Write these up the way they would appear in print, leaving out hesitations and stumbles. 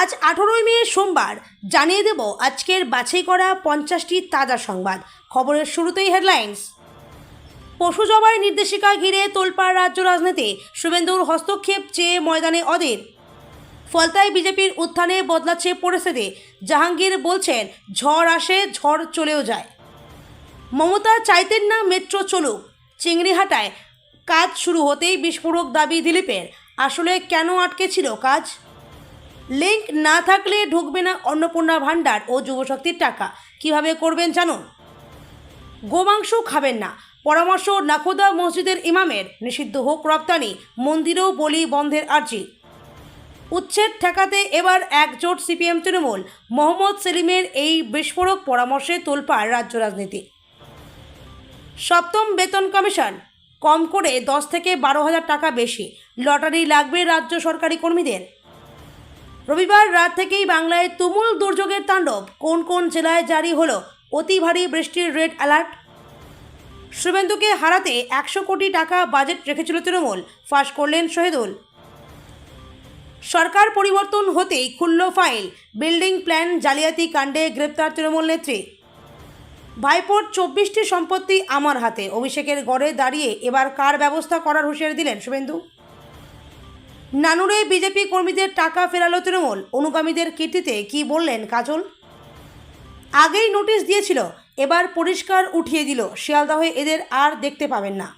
আজ 18 মে সোমবার জানিয়ে দেব আজকের বাছাই করা 50টি তাজা সংবাদ। খবরের শুরুতেই হেডলাইন্স। পশু জবাই নির্দেশিকা ঘিরে তোলপাড় রাজ্য রাজনীতি, শুভেন্দুর হস্তক্ষেপ চেয়ে ময়দানে অধীর। ফলতায় বিজেপির উত্থানে বদলাচ্ছে পরিস্থিতি, জাহাঙ্গীর বলছেন ঝড় আসে ঝড় চলেও যায়। মমতা চাইতেন না মেট্রো চলুক, চিংড়িহাটায় কাজ শুরু হতেই বিস্ফোরক দাবি দিলীপের। আসলে কেন আটকে ছিল কাজ? লিঙ্ক না থাকলে ঢুকবে না অন্নপূর্ণা ভাণ্ডার ও যুবশক্তির টাকা, কিভাবে করবেন জানুন। গোমাংস খাবেন না, পরামর্শ নাখোদা মসজিদের ইমামের। নিষিদ্ধ হোক রপ্তানি, মন্দিরেও বলি বন্ধের আর্জি। উচ্ছেদ ঠেকাতে এবার একজোট সিপিএম তৃণমূল, মোহাম্মদ সেলিমের এই বিস্ফোরক পরামর্শে তোলপাড় রাজ্য রাজনীতি। সপ্তম বেতন কমিশন, কম করে 10 থেকে 12,000 টাকা বেশি, লটারি লাগবে রাজ্য সরকারি কর্মীদের। রবিবার রাত থেকেই বাংলায় তুমুল দুর্যোগের তাণ্ডব, কোন কোন জেলায় জারি হলো অতি ভারী বৃষ্টির রেড অ্যালার্ট। শুভেন্দুকে হারাতে 100 কোটি টাকা বাজেট রেখেছিল তৃণমূল, ফাঁস করলেন শহীদুল। সরকার পরিবর্তন হতেই খুলল ফাইল, বিল্ডিং প্ল্যান জালিয়াতি কাণ্ডে গ্রেপ্তার তৃণমূল নেত্রী। ভাইপোর 24টি সম্পত্তি আমার হাতে, অভিষেকের গড়ে দাঁড়িয়ে এবার কার ব্যবস্থা করার হুঁশিয়ারি দিলেন শুভেন্দু। নানুরে বিজেপি কর্মীদের টাকা ফেরালো তৃণমূল, অনুগামীদের কীর্তিতে কি বললেন কাজল। আগেই নোটিশ দিয়েছিল, এবার পরিষ্কার উঠিয়ে দিল, শিয়ালদহে এদের আর দেখতে পাবেন না।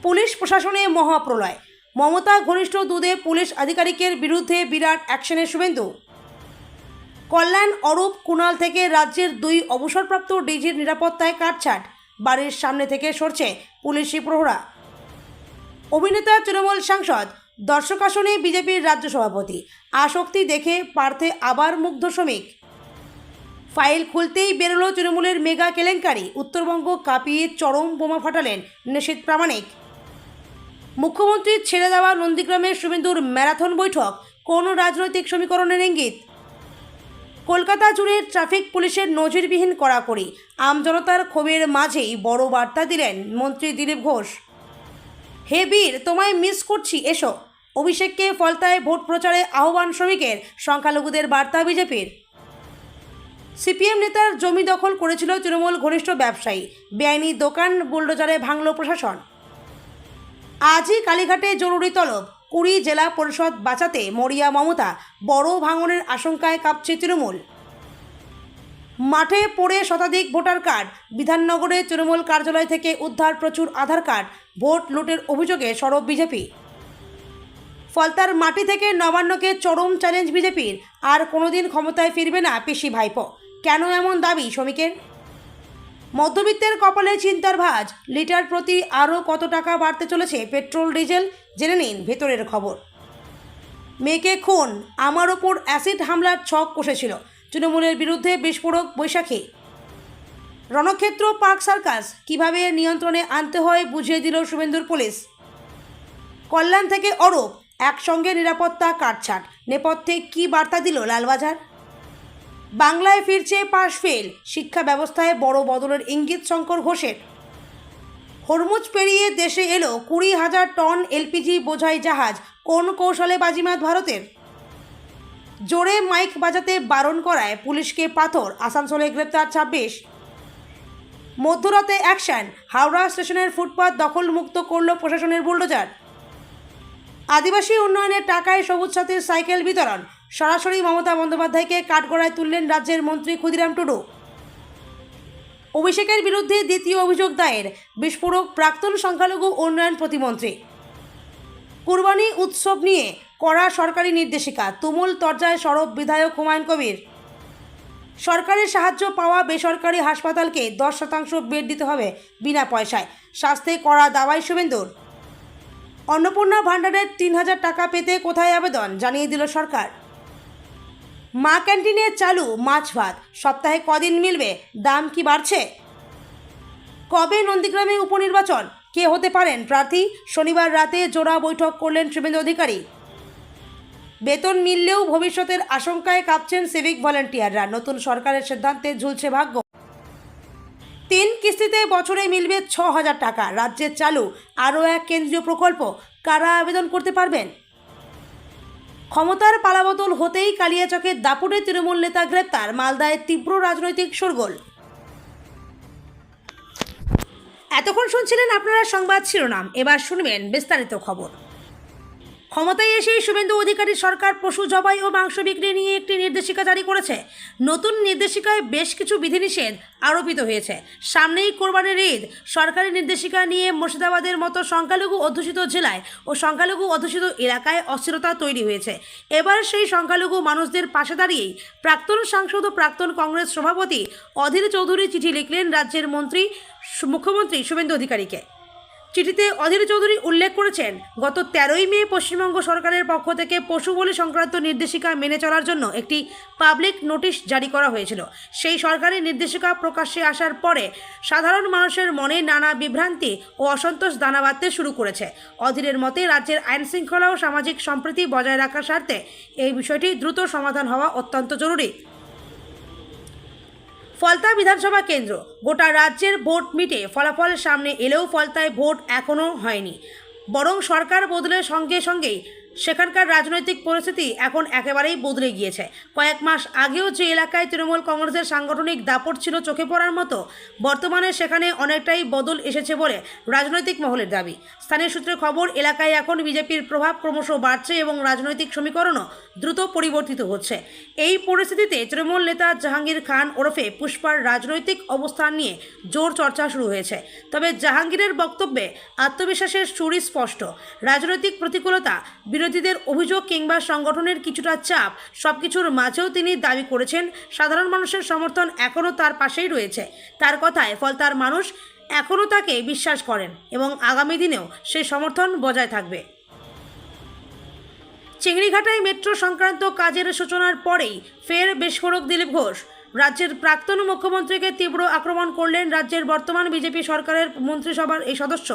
পুলিশ প্রশাসনে মহাপ্রলয়, মমতা ঘনিষ্ঠ দুধে পুলিশ আধিকারিকের বিরুদ্ধে বিরাট অ্যাকশনে শুভেন্দু। কল্যাণ, অরূপ, কুণাল থেকে রাজ্যের 2 অবসরপ্রাপ্ত ডিজির নিরাপত্তায় কাটছাট, বাড়ির সামনে থেকে সরছে পুলিশি প্রহরা। অভিনেতা তৃণমূল সাংসদ, দর্শক আসনে বিজেপির রাজ্য সভাপতি, আসক্তি দেখে পার্থে আবার মুগ্ধ শ্রমিক। ফাইল খুলতেই বেরোলো তৃণমূলের মেগা কেলেঙ্কারি, উত্তরবঙ্গ কাঁপিয়ে চরম বোমা ফাটালেন নিশীথ প্রামাণিক। মুখ্যমন্ত্রীর ছেড়ে দেওয়া নন্দীগ্রামের শুভেন্দুর ম্যারাথন বৈঠক, কোন রাজনৈতিক সমীকরণের ইঙ্গিত। কলকাতা জুড়ে ট্রাফিক পুলিশের নজিরবিহীন কড়াকড়ি, আমজনতার ক্ষোভের মাঝেই বড় বার্তা দিলেন মন্ত্রী দিলীপ ঘোষ। হে বীর, তোমায় মিস করছি, এসো। অভিষেককে ফলতায় ভোট প্রচারে আহ্বান শ্রমিকের, সংখ্যালঘুদের বার্তা বিজেপির। সিপিএম নেতার জমি দখল করেছিল তৃণমূল ঘনিষ্ঠ ব্যবসায়ী, বেআইনি দোকান বুলডোজারে ভাঙল প্রশাসন। আজই কালীঘাটে জরুরি তলব, 20 জেলা পরিষদ বাঁচাতে মরিয়া মমতা, বড় ভাঙনের আশঙ্কায় কাঁপছে তৃণমূল। মাঠে পড়ে শতাধিক ভোটার কার্ড, বিধাননগরে তৃণমূল কার্যালয় থেকে উদ্ধার প্রচুর আধার কার্ড, ভোট লুটের অভিযোগে সরব বিজেপি। ফলতার মাটি থেকে নবান্নকে চরম চ্যালেঞ্জ বিজেপির, আর কোনোদিন ক্ষমতায় ফিরবে না পিসি ভাইপো, কেন এমন দাবি শ্রমিকের। মধ্যবিত্তের কপালে চিন্তার ভাঁজ, লিটার প্রতি আরও কত টাকা বাড়তে চলেছে পেট্রোল ডিজেল, জেনে নিন ভেতরের খবর। মেয়েকে খুন, আমার ওপর অ্যাসিড হামলার ছক কষেছিল, তৃণমূলের বিরুদ্ধে বিস্ফোরক বৈশাখী। রণক্ষেত্র পার্ক সার্কাস কিভাবে নিয়ন্ত্রণে আনতে হয় বুঝিয়ে দিল শুভেন্দুর পুলিশ। কল্যাণ থেকে অরূপ, একসঙ্গে নিরাপত্তা কাটছাট, নেপথ্যে কী বার্তা দিল লালবাজার। বাংলায় ফিরছে পাশ ফেল, শিক্ষা ব্যবস্থায় বড় বদলের ইঙ্গিত শঙ্কর ঘোষের। হরমুজ পেরিয়ে দেশে এলো 20,000 টন এলপিজি বোঝাই জাহাজ, কোন কৌশলে বাজিমাত ভারতের। জোরে মাইক বাজাতে বারণ করায় পুলিশকে পাথর, আসানসোলে গ্রেপ্তার 26। মধ্যরাতে অ্যাকশন, হাওড়া স্টেশনের ফুটপাত দখলমুক্ত করল প্রশাসনের বুলডোজার। আদিবাসী উন্নয়নের টাকায় সবুজ সাথীর সাইকেল বিতরণ, সরাসরি মমতা বন্দ্যোপাধ্যায়কে কাঠগড়ায় তুললেন রাজ্যের মন্ত্রী ক্ষুদিরাম টুডু। অভিষেকের বিরুদ্ধে দ্বিতীয় অভিযোগ দায়ের, বিস্ফোরক প্রাক্তন সংখ্যালঘু উন্নয়ন প্রতিমন্ত্রী। কুরবানি উৎসব নিয়ে কড়া সরকারি নির্দেশিকা, তুমুল তরজায় সরব বিধায়ক হুমায়ুন কবির। সরকারের সাহায্য পাওয়া বেসরকারি হাসপাতালকে 10% বেড দিতে হবে বিনা পয়সায়, স্বাস্থ্যে কড়া দাওয়াই শুভেন্দুর। অন্নপূর্ণা ভাণ্ডারের 3,000 টাকা পেতে কোথায় আবেদন, জানিয়ে দিল সরকার। মা ক্যান্টিনে চালু মাছ ভাত, সপ্তাহে কদিন মিলবে, দাম কি বাড়ছে। কবে নন্দীগ্রামে উপনির্বাচন, কে হতে পারেন প্রার্থী, শনিবার রাতে জোড়া বৈঠক করলেন শুভেন্দু অধিকারী। বেতন মিললেও ভবিষ্যতের আশঙ্কায় কাঁপছেন সিভিক ভলেন্টিয়াররা, নতুন সরকারের সিদ্ধান্তে ঝুলছে ভাগ্য। 3 কিস্তিতে বছরে মিলবে 6,000 টাকা, রাজ্যে চালু আরও এক কেন্দ্রীয় প্রকল্প, কারা আবেদন করতে পারবেন। ক্ষমতার পালাবদল হতেই কালিয়াচকের দাপুটে তৃণমূল নেতা গ্রেপ্তার, মালদায় তীব্র রাজনৈতিক শোরগোল। এতক্ষণ শুনছিলেন আপনারা সংবাদ শিরোনাম, এবার শুনবেন বিস্তারিত খবর। ক্ষমতায় এসেই শুভেন্দু অধিকারী সরকার পশু জবাই ও মাংস বিক্রি নিয়ে একটি নির্দেশিকা জারি করেছে। নতুন নির্দেশিকায় বেশ কিছু বিধিনিষেধ আরোপিত হয়েছে। সামনেই কোরবানির ঈদ। সরকারি নির্দেশিকা নিয়ে মুর্শিদাবাদের মতো সংখ্যালঘু অধ্যুষিত জেলায় ও সংখ্যালঘু অধ্যুষিত এলাকায় অস্থিরতা তৈরি হয়েছে। এবার সেই সংখ্যালঘু মানুষদের পাশে দাঁড়িয়েই প্রাক্তন সাংসদ ও প্রাক্তন কংগ্রেস সভাপতি অধীর চৌধুরী চিঠি লিখলেন রাজ্যের মুখ্যমন্ত্রী শুভেন্দু অধিকারীকে। চিঠিতে অধীর চৌধুরী উল্লেখ করেছেন, গত 13ই মে পশ্চিমবঙ্গ সরকারের পক্ষ থেকে পশু বলি সংক্রান্ত নির্দেশিকা মেনে চলার জন্য একটি পাবলিক নোটিশ জারি করা হয়েছিল। সেই সরকারি নির্দেশিকা প্রকাশ্যে আসার পরে সাধারণ মানুষের মনে নানা বিভ্রান্তি ও অসন্তোষ দানা বাঁধতে শুরু করেছে। অধীরের মতে রাজ্যের আইনশৃঙ্খলা ও সামাজিক সম্প্রীতি বজায় রাখার স্বার্থে এই বিষয়টি দ্রুত সমাধান হওয়া অত্যন্ত জরুরি। ফলতা বিধানসভা কেন্দ্র। গোটা রাজ্যের ভোট মিটে ফলাফল সামনে এলেও ফলতায় ভোট এখনও হয়নি, বরং সরকার বদলের সঙ্গে সঙ্গেই সেখানকার রাজনৈতিক পরিস্থিতি এখন একেবারেই বদলে গিয়েছে। কয়েক মাস আগেও যে এলাকায় তৃণমূল কংগ্রেসের সাংগঠনিক দাপট ছিল চোখে পড়ার মতো, বর্তমানে সেখানে অনেকটাই বদল এসেছে বলে রাজনৈতিক মহলের দাবি। স্থানীয় সূত্রে খবর, এলাকায় এখন বিজেপির প্রভাব ক্রমশ বাড়ছে এবং রাজনৈতিক সমীকরণও দ্রুত পরিবর্তিত হচ্ছে। এই পরিস্থিতিতে তৃণমূল নেতা জাহাঙ্গীর খান ওরফে পুষ্পার রাজনৈতিক অবস্থান নিয়ে জোর চর্চা শুরু হয়েছে। তবে জাহাঙ্গীরের বক্তব্যে আত্মবিশ্বাসের সুরই স্পষ্ট। রাজনৈতিক প্রতিকূলতা, বিরোধীদের অভিযোগ কিংবা সংগঠনের কিছুটা চাপ, সবকিছুর মাঝেও তিনি দাবি করেছেন সাধারণ মানুষের সমর্থন এখনও তার পাশেই রয়েছে। তার কথায় ফলতার মানুষ এখনও তাকে বিশ্বাস করেন এবং আগামী দিনেও সেই সমর্থন বজায় থাকবে। চিংড়িঘাটায় মেট্রো সংক্রান্ত কাজের সূচনার পরেই ফের বিস্ফোরক দিলীপ ঘোষ। রাজ্যের প্রাক্তন মুখ্যমন্ত্রীকে তীব্র আক্রমণ করলেন রাজ্যের বর্তমান বিজেপি সরকারের মন্ত্রিসভার এই সদস্য।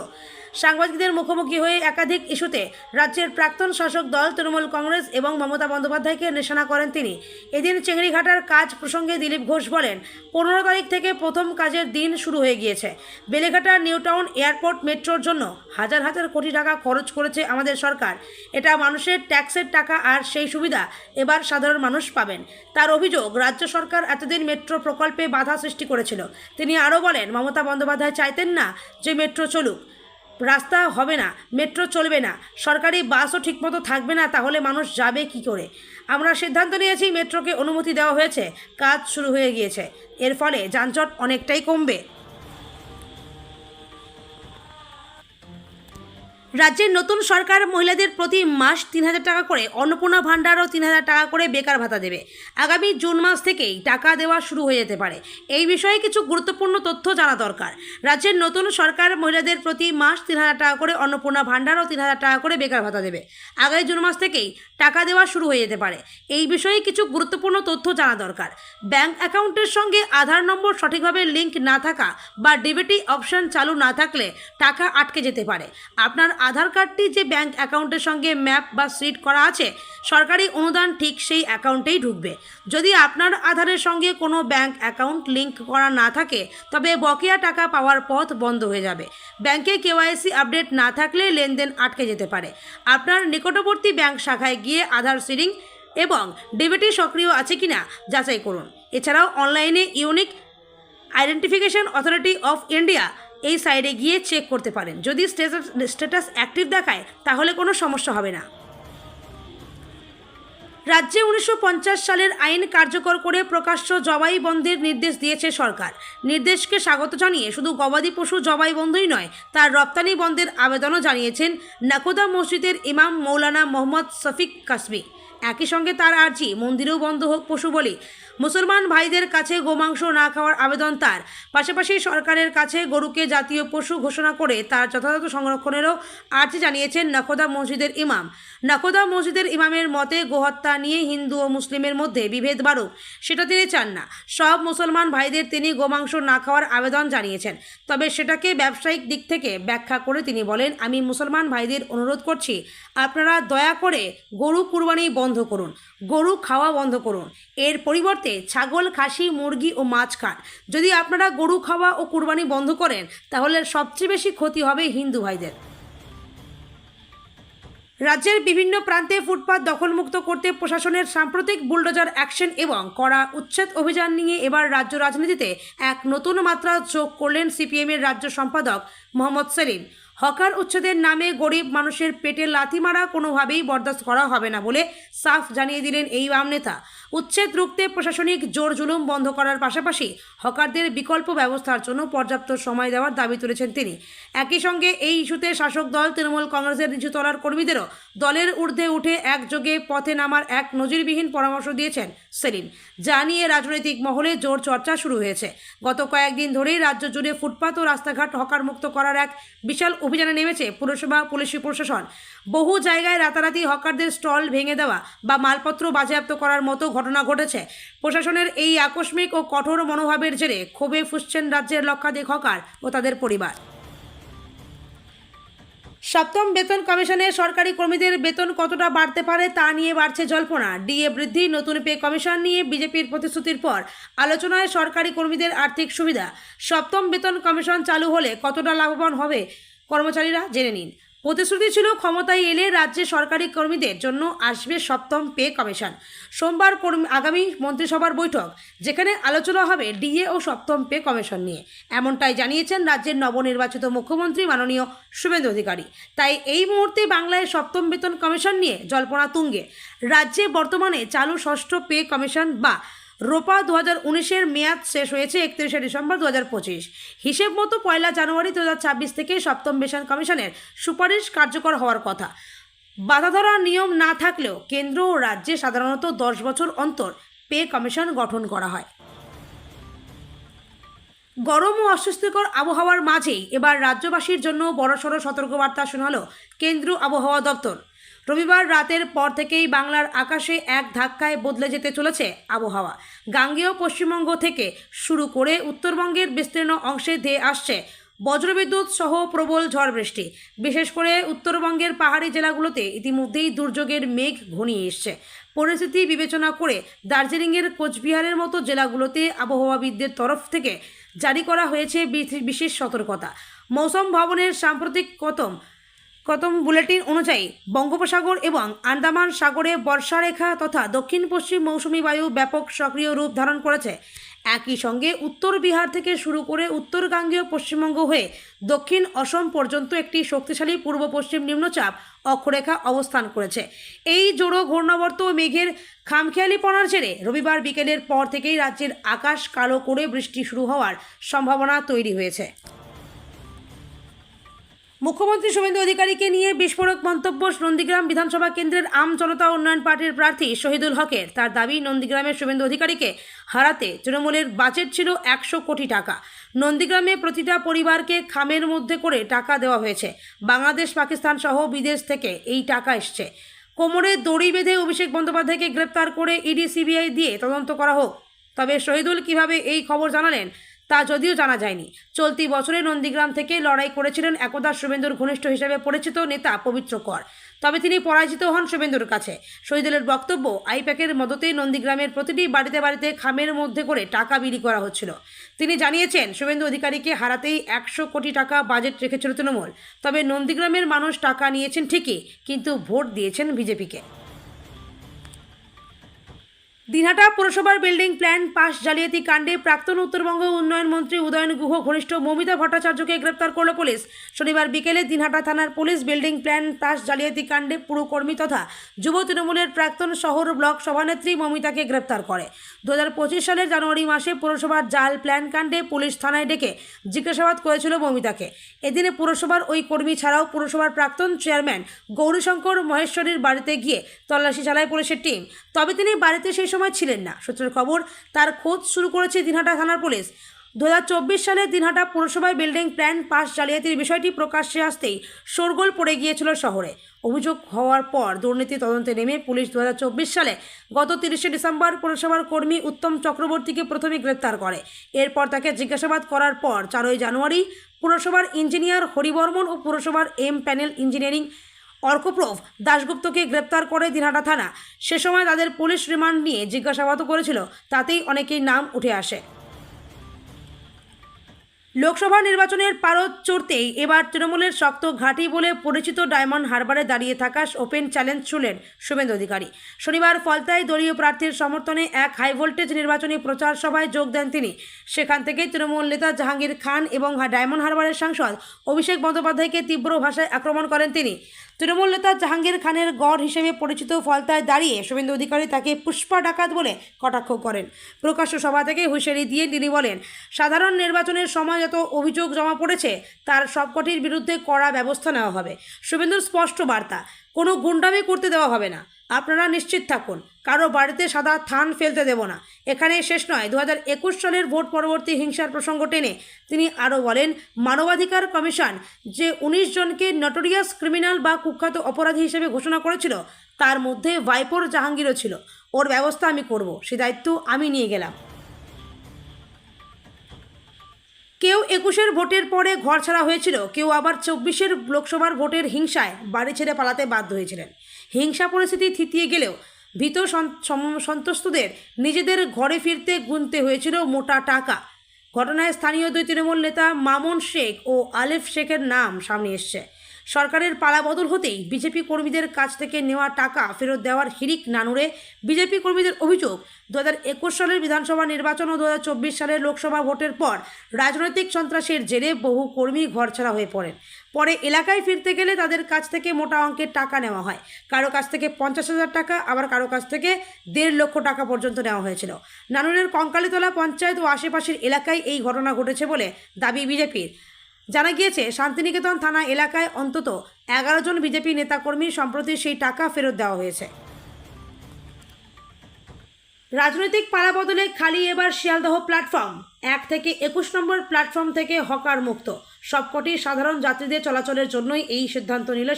সাংবাদিকদের মুখোমুখি হয়ে একাধিক ইস্যুতে রাজ্যের প্রাক্তন শাসক দল তৃণমূল কংগ্রেস এবং মমতা বন্দ্যোপাধ্যায়কে নিশানা করেন তিনি। এদিন চিংড়িঘাটার কাজ প্রসঙ্গে দিলীপ ঘোষ বলেন, 15 তারিখ থেকে প্রথম কাজের দিন শুরু হয়ে গিয়েছে। বেলেঘাটার নিউটাউন এয়ারপোর্ট মেট্রোর জন্য হাজার হাজার কোটি টাকা খরচ করেছে আমাদের সরকার। এটা মানুষের ট্যাক্সের টাকা, আর সেই সুবিধা এবার সাধারণ মানুষ পাবেন। তার অভিযোগ, রাজ্য সরকার এতদিন মেট্রো প্রকল্পে বাধা সৃষ্টি করেছিল। তিনি আরও বলেন, মমতা বন্দ্যোপাধ্যায় চাইতেন না যে মেট্রো চলুক, রাস্তা হবে না, মেট্রো চলবে না, সরকারি বাসও ঠিকমতো থাকবে না, তাহলে মানুষ যাবে কি করে? আমরা সিদ্ধান্ত নিয়েছি, মেট্রোকে অনুমতি দেওয়া হয়েছে, কাজ শুরু হয়ে গিয়েছে, এর ফলে যানজট অনেকটাই কমবে। রাজ্যের নতুন সরকার মহিলাদের প্রতি মাস 3,000 টাকা করে অন্নপূর্ণা ভাণ্ডার ও 3,000 টাকা করে বেকার ভাতা দেবে। আগামী জুন মাস থেকেই টাকা দেওয়া শুরু হয়ে যেতে পারে। এই বিষয়ে কিছু গুরুত্বপূর্ণ তথ্য জানা দরকার। রাজ্যের নতুন সরকার মহিলাদের প্রতি মাস 3,000 টাকা করে অন্নপূর্ণা ভাণ্ডার ও 3,000 টাকা করে বেকার ভাতা দেবে। আগামী জুন মাস থেকেই টাকা দেওয়া শুরু হয়ে যেতে পারে। এই বিষয়ে কিছু গুরুত্বপূর্ণ তথ্য জানা দরকার। ব্যাংক অ্যাকাউন্টের সঙ্গে আধার নম্বর সঠিকভাবে লিঙ্ক না থাকা বা ডিবিটি অপশন চালু না থাকলে টাকা আটকে যেতে পারে। আপনার আধার কার্ডটি যে ব্যাংক অ্যাকাউন্টের সঙ্গে ম্যাপ বা সিট করা আছে, সরকারি অনুদান ঠিক সেই অ্যাকাউন্টেই ঢুকবে। যদি আপনার আধারের সঙ্গে কোনো ব্যাংক অ্যাকাউন্ট লিঙ্ক করা না থাকে, তবে বকেয়া টাকা পাওয়ার পথ বন্ধ হয়ে যাবে। ব্যাংকে কেওয়াইসি আপডেট না থাকলে লেনদেন আটকে যেতে পারে। আপনার নিকটবর্তী ব্যাংক শাখায় গিয়ে আধার সিডিং এবং ডিবিটি সক্রিয় আছে কিনা যাচাই করুন। এছাড়াও অনলাইনে unique identification authority of India এই সাইডে গিয়ে চেক করতে পারেন। যদি স্ট্যাটাস অ্যাক্টিভ দেখায়, তাহলে কোনো সমস্যা হবে না। রাজ্যে 1950 সালের আইন কার্যকর করে প্রকাশ্য জবাই বন্ধের নির্দেশ দিয়েছে সরকার। নির্দেশকে স্বাগত জানিয়ে শুধু গবাদি পশু জবাই বন্ধই নয়, তার রপ্তানি বন্ধের আবেদনও জানিয়েছেন নাকোদা মসজিদের ইমাম মৌলানা মোহাম্মদ শফিক কাসবি। একই সঙ্গে তার আর্জি, মন্দিরেও বন্ধ হোক পশু বলি। মুসলমান ভাইদের কাছে গোমাংস না খাওয়ার আবেদন তার। পাশাপাশি সরকারের কাছে গরুকে জাতীয় পশু ঘোষণা করে তার যথাযথ সংরক্ষণেরও আর্জি জানিয়েছেন নাকোদা মসজিদের ইমাম। নাকোদা মসজিদের ইমামের মতে, গোহত্যা নিয়ে হিন্দু ও মুসলিমের মধ্যে বিভেদ বাড়ুক, সেটা তিনি চান না। সব মুসলমান ভাইদের তিনি গোমাংস না খাওয়ার আবেদন জানিয়েছেন। তবে সেটাকে ব্যবসায়িক দিক থেকে ব্যাখ্যা করে তিনি বলেন, আমি মুসলমান ভাইদের অনুরোধ করছি, আপনারা দয়া করে গরু কুরবানি বন্ধ করুন, গরু খাওয়া বন্ধ করুন। এর পরিবর্তে ছাগল, খাসি, মুরগি ও মাছ খান। যদি আপনারা গরু খাওয়া ও কুরবানি বন্ধ করেন, তাহলে সবচেয়ে বেশি ক্ষতি হবে হিন্দু ভাইদের। রাজ্যের বিভিন্ন প্রান্তে ফুটপাত দখলমুক্ত করতে প্রশাসনের সাম্প্রতিক বুলডোজার অ্যাকশন এবং কড়া উচ্ছেদ অভিযান নিয়ে এবার রাজ্য রাজনীতিতে এক নতুন মাত্রা যোগ করলেন সিপিএমের রাজ্য সম্পাদক মোহাম্মদ সেলিম। হকার উচ্ছেদের নামে গরিব মানুষের পেটে লাথি মারা কোনোভাবেই বরদাস্ত করা হবে না বলে সাফ জানিয়ে দিলেন এই বাম নেতা। উচ্ছেদ রুখতে প্রশাসনিক জোর জুলুম বন্ধ করার পাশাপাশি হকারদের বিকল্প ব্যবস্থার জন্য পর্যাপ্ত সময় দেওয়ার দাবি তুলেছেন তিনি। একই সঙ্গে এই ইস্যুতে শাসক দল তৃণমূল কংগ্রেসের নিচুতলার কর্মীদেরও দলের ঊর্ধ্বে উঠে একযোগে পথে নামার এক নজিরবিহীন পরামর্শ দিয়েছেন সেলিম, যা নিয়ে রাজনৈতিক মহলে জোর চর্চা শুরু হয়েছে। গত কয়েকদিন ধরেই রাজ্য জুড়ে ফুটপাত ও রাস্তাঘাট হকার মুক্ত করার এক বিশাল অভিযানে নেমেছে পুরসভা পুলিশ প্রশাসন। বহু জায়গায় রাতারাতি হকারদের স্টল ভেঙে দেওয়া বা মালপত্র বাজেয়াপ্ত করার মতো ঘটনা ঘটেছে। প্রশাসনের এই আকস্মিক ও কঠোর মনোভাবের জেরে ক্ষোভে ফুঁসছেন রাজ্যের লক্ষাধিক হকার ও তাদের পরিবার। সপ্তম বেতন কমিশনে সরকারি কর্মীদের বেতন কতটা বাড়তে পারে তা নিয়ে বাড়ছে জল্পনা। ডিএ বৃদ্ধি, নতুন পে কমিশন নিয়ে বিজেপির প্রতিশ্রুতির পর আলোচনায় সরকারি কর্মীদের আর্থিক সুবিধা। সপ্তম বেতন কমিশন চালু হলে কতটা লাভবান হবে কর্মচারীরা জেনে নিন। প্রতিশ্রুতি ছিল ক্ষমতায় এলে রাজ্যে সরকারি কর্মীদের জন্য আসবে সপ্তম পে কমিশন। সোমবার আগামী মন্ত্রিসভার বৈঠক, যেখানে আলোচনা হবে ডিএ ও সপ্তম পে কমিশন নিয়ে, এমনটাই জানিয়েছেন রাজ্যের নবনির্বাচিত মুখ্যমন্ত্রী মাননীয় শুভেন্দু অধিকারী। তাই এই মুহূর্তে বাংলায় সপ্তম বেতন কমিশন নিয়ে জল্পনা তুঙ্গে। রাজ্যে বর্তমানে চালু ষষ্ঠ পে কমিশন বা রোপা 2019-এর মেয়াদ শেষ হয়েছে 31শে ডিসেম্বর 2025। হিসেব মতো 1 জানুয়ারি 2026 থেকে সপ্তম বেতন কমিশনের সুপারিশ কার্যকর হওয়ার কথা। বাধা ধরার নিয়ম না থাকলেও কেন্দ্র ও রাজ্যে সাধারণত 10 বছর অন্তর পে কমিশন গঠন করা হয়। গরম ও অস্বস্তিকর আবহাওয়ার মাঝেই এবার রাজ্যবাসীর জন্য বড়সড় সতর্কবার্তা শোনালো কেন্দ্রীয় আবহাওয়া দপ্তর। রবিবার রাতের পর থেকেই বাংলার আকাশে এক ধাক্কায় বদলে যেতে চলেছে আবহাওয়া। গাঙ্গেয় পশ্চিমবঙ্গ থেকে শুরু করে উত্তরবঙ্গের বিস্তীর্ণ অংশে ধেয়ে আসছে বজ্রবিদ্যুৎ সহ প্রবল ঝড় বৃষ্টি। বিশেষ করে উত্তরবঙ্গের পাহাড়ি জেলাগুলোতে ইতিমধ্যেই দুর্যোগের মেঘ ঘনিয়ে এসছে। পরিস্থিতি বিবেচনা করে দার্জিলিংয়ের কোচবিহারের মতো জেলাগুলোতে আবহাওয়াবিদদের তরফ থেকে জারি করা হয়েছে বিশেষ সতর্কতা। মৌসুম ভবনের সাম্প্রতিক কতম বুলেটিন অনুযায়ী বঙ্গোপসাগর এবং আন্দামান সাগরে বর্ষারেখা তথা দক্ষিণ পশ্চিম মৌসুমী বায়ু ব্যাপক সক্রিয় রূপ ধারণ করেছে। একই সঙ্গে উত্তর বিহার থেকে শুরু করে উত্তর গাঙ্গেয় পশ্চিমবঙ্গ হয়ে দক্ষিণ অসম পর্যন্ত একটি শক্তিশালী পূর্ব পশ্চিম নিম্নচাপ অক্ষরেখা অবস্থান করেছে। এই জোড়ো ঘূর্ণাবর্ত মেঘের খামখেয়ালিপনার জেরে রবিবার বিকেলের পর থেকেই রাজ্যের আকাশ কালো করে বৃষ্টি শুরু হওয়ার সম্ভাবনা তৈরি হয়েছে। মুখ্যমন্ত্রী শুভেন্দু অধিকারীকে নিয়ে বিস্ফোরক মন্তব্য নন্দীগ্রাম বিধানসভা কেন্দ্রের আম জনতা উন্নয়ন পার্টির প্রার্থী শহীদুল হকের। তার দাবি, নন্দীগ্রামের শুভেন্দু অধিকারীকে হারাতে তৃণমূলের বাজেট ছিল 100 কোটি টাকা। নন্দীগ্রামে প্রতিটা পরিবারকে খামের মধ্যে করে টাকা দেওয়া হয়েছে। বাংলাদেশ, পাকিস্তান সহ বিদেশ থেকে এই টাকা এসছে। কোমরে দড়ি বেঁধে অভিষেক বন্দ্যোপাধ্যায়কে গ্রেপ্তার করে ইডি সিবিআই দিয়ে তদন্ত করা হোক। তবে শহীদুল কিভাবে এই খবর জানালেন তা যদিও জানা যায়নি। চলতি বছরে নন্দীগ্রাম থেকে লড়াই করেছিলেন একদা শুভেন্দুর ঘনিষ্ঠ হিসেবে পরিচিত নেতা পবিত্র কর। তবে তিনি পরাজিত হন শুভেন্দুর কাছে। শহীদুলের বক্তব্য, আইপ্যাকের মদতে নন্দীগ্রামের প্রতিটি বাড়িতে বাড়িতে খামের মধ্যে করে টাকা বিলি করা হচ্ছিল। তিনি জানিয়েছেন, শুভেন্দু অধিকারীকে হারাতেই 100 কোটি টাকা বাজেট রেখেছিল তৃণমূল। তবে নন্দীগ্রামের মানুষ টাকা নিয়েছেন ঠিকই, কিন্তু ভোট দিয়েছেন বিজেপিকে। দিনহাটা পুরসভার বিল্ডিং প্ল্যান পাস জালিয়াতি কাণ্ডে প্রাক্তন উত্তরবঙ্গ উন্নয়ন মন্ত্রী উদয়ন গুহ ঘনিষ্ঠ মৌমিতা ভট্টাচার্যকে গ্রেপ্তার করল পুলিশ। শনিবার বিকেলে দিনহাটা থানার পুলিশ বিল্ডিং প্ল্যান পাস জালিয়াতি কাণ্ডে পুরকর্মী তথা যুব তৃণমূলের প্রাক্তন শহর ব্লক সভানেত্রী মৌমিতাকে গ্রেপ্তার করে। 2025 সালের জানুয়ারি মাসে পুরসভার জাল প্ল্যান কাণ্ডে পুলিশ থানায় ডেকে জিজ্ঞাসাবাদ করেছিল মৌমিতাকে। এদিনে পুরসভার ওই কর্মী ছাড়াও পুরসভার প্রাক্তন চেয়ারম্যান গৌরীশঙ্কর মহেশ্বরীর বাড়িতে গিয়ে তল্লাশি চালায় পুলিশের টিম। তবে তিনি বাড়িতে সেই সময় ছিলেন না। সূত্রের খবর, তার খোঁজ শুরু করেছে দিনহাটা থানার পুলিশ। 2024 সালে দিনহাটা পুরসভায় বিল্ডিং প্ল্যান পাস জালিয়াতির বিষয়টি প্রকাশ্যে আসতেই শোরগোল পড়ে গিয়েছিল শহরে। অভিযোগ হওয়ার পর দুর্নীতি তদন্তে নেমে পুলিশ 2024 সালে গত 30শে ডিসেম্বর পুরসভার কর্মী উত্তম চক্রবর্তীকে প্রথমে গ্রেপ্তার করে। এরপর তাকে জিজ্ঞাসাবাদ করার পর 4 জানুয়ারি পুরসভার ইঞ্জিনিয়ার হরিবর্মন ও পুরসভার এম প্যানেল ইঞ্জিনিয়ারিং অর্কপ্রভ দাশগুপ্তকে গ্রেপ্তার করে দিনহাটা থানা। সে সময় তাদের পুলিশ রিমান্ড নিয়ে জিজ্ঞাসাবাদও করেছিল। তাতেই অনেকেই নাম উঠে আসে। লোকসভা নির্বাচনের পারদ চড়তেই এবার তৃণমূলের শক্ত ঘাঁটি বলে পরিচিত ডায়মন্ড হারবারে দাঁড়িয়ে থাকা ওপেন চ্যালেঞ্জ ছুড়লেন শুভেন্দু অধিকারী। শনিবার ফলতায় দলীয় প্রার্থীর সমর্থনে এক হাই ভোল্টেজ নির্বাচনী প্রচার সভায় যোগ দেন তিনি। সেখান থেকেই তৃণমূল নেতা জাহাঙ্গীর খান এবং ডায়মন্ড হারবারের সাংসদ অভিষেক বন্দ্যোপাধ্যায়কে তীব্র ভাষায় আক্রমণ করেন তিনি। তৃণমূল নেতা জাহাঙ্গীর খানের গড় হিসেবে পরিচিত ফলতায় দাঁড়িয়ে শুভেন্দু অধিকারী তাকে পুষ্পা ডাকাত বলে কটাক্ষ করেন। প্রকাশ্য সভা থেকে হুঁশিয়ারি দিয়ে তিনি বলেন, সাধারণ নির্বাচনের সময় যত অভিযোগ জমা পড়েছে তার সবকটির বিরুদ্ধে কড়া ব্যবস্থা নেওয়া হবে। শুভেন্দুর স্পষ্ট বার্তা, কোনো গুন্ডামি করতে দেওয়া হবে না। আপনারা নিশ্চিত থাকুন, কারো বাড়িতে সাদা থান ফেলতে দেব না। এখানে শেষ নয়। 2021 সালের ভোট পরবর্তী হিংসার প্রসঙ্গ টেনে তিনি আরও বলেন, মানবাধিকার কমিশন যে 19 জনকে নটোরিয়াস ক্রিমিনাল বা কুখ্যাত অপরাধী হিসেবে ঘোষণা করেছিল তার মধ্যে ভাইপোর জাহাঙ্গীরও ছিল। ওর ব্যবস্থা আমি করব, সে দায়িত্ব আমি নিয়ে গেলাম। কেউ 21-এর ভোটের পরে ঘর ছাড়া হয়েছিল, কেউ আবার 24-এর লোকসভার ভোটের হিংসায় বাড়ি ছেড়ে পালাতে বাধ্য হয়েছিলেন। হিংসা পরিস্থিতি থিতিয়ে গেলেও ভীত সন্ত্রস্তদের নিজেদের ঘরে ফিরতে গুনতে হয়েছিল মোটা টাকা। ঘটনায় স্থানীয় দুই তৃণমূল নেতা মামুন শেখ ও আলিফ শেখের নাম সামনে এসছে। সরকারের পালাবদল হতেই বিজেপি কর্মীদের কাছ থেকে নেওয়া টাকা ফেরত দেওয়ার হিড়িক নানুরে বিজেপি কর্মীদের অভিযোগ, 2021 সালের বিধানসভা নির্বাচন ও 2024 সালের লোকসভা ভোটের পর রাজনৈতিক সন্ত্রাসের জেরে বহু কর্মী ঘরছাড়া হয়ে পড়েন। পরে এলাকায় ফিরতে গেলে তাদের কাছ থেকে মোটা অঙ্কের টাকা নেওয়া হয়। কারো কাছ থেকে 50,000 টাকা, আবার কারো কাছ থেকে 1.5 লক্ষ টাকা পর্যন্ত নেওয়া হয়েছিল। নানুরের কঙ্কালীতলা পঞ্চায়েত ও আশেপাশের এলাকায় এই ঘটনা ঘটেছে বলে দাবি বিজেপির। জানা গিয়েছে, শান্তিনিকেতন থানা এলাকায় অন্তত 11 জন বিজেপি নেতাকর্মী সম্প্রতি সেই টাকা ফেরত দেওয়া হয়েছে। রাজনৈতিক পালাবদলে খালি এবার শিয়ালদহ প্ল্যাটফর্ম। 1 থেকে 21 নম্বর প্ল্যাটফর্ম থেকে হকার মুক্ত। সবকটি সাধারণ যাত্রীদের চলাচলের জন্যই এই সিদ্ধান্ত নিল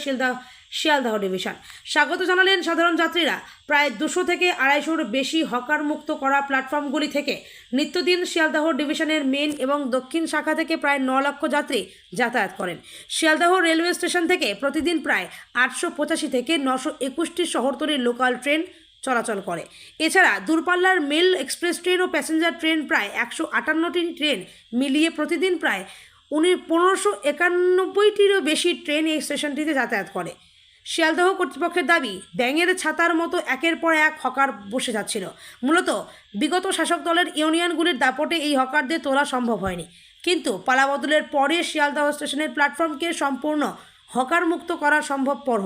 শিয়ালদহ ডিভিশন। স্বাগত জানালেন সাধারণ যাত্রীরা। প্রায় 200 থেকে 250-র বেশি হকার মুক্ত করা প্ল্যাটফর্মগুলি থেকে নিত্যদিন শিয়ালদহ ডিভিশনের মেন এবং দক্ষিণ শাখা থেকে প্রায় 9 লক্ষ যাত্রী যাতায়াত করেন। শিয়ালদহ রেলওয়ে স্টেশন থেকে প্রতিদিন প্রায় 885 থেকে 921টি শহরতলির লোকাল ট্রেন চলাচল করে। এছাড়া দূরপাল্লার মেল, এক্সপ্রেস ট্রেন ও প্যাসেঞ্জার ট্রেন প্রায় 158টি ট্রেন মিলিয়ে প্রতিদিন প্রায় 1591টিরও বেশি ট্রেন এই স্টেশনটিতে যাতায়াত করে। শিয়ালদহ কর্তৃপক্ষের দাবি, ব্যাঙের ছাতার মতো একের পর এক হকার বসে যাচ্ছিল। মূলত বিগত শাসক দলের ইউনিয়নগুলির দাপটে এই হকারদের তোলা সম্ভব হয়নি, কিন্তু পালাবদলের পরে শিয়ালদহ স্টেশনের প্ল্যাটফর্মকে সম্পূর্ণ হকার মুক্ত করা সম্ভবপর।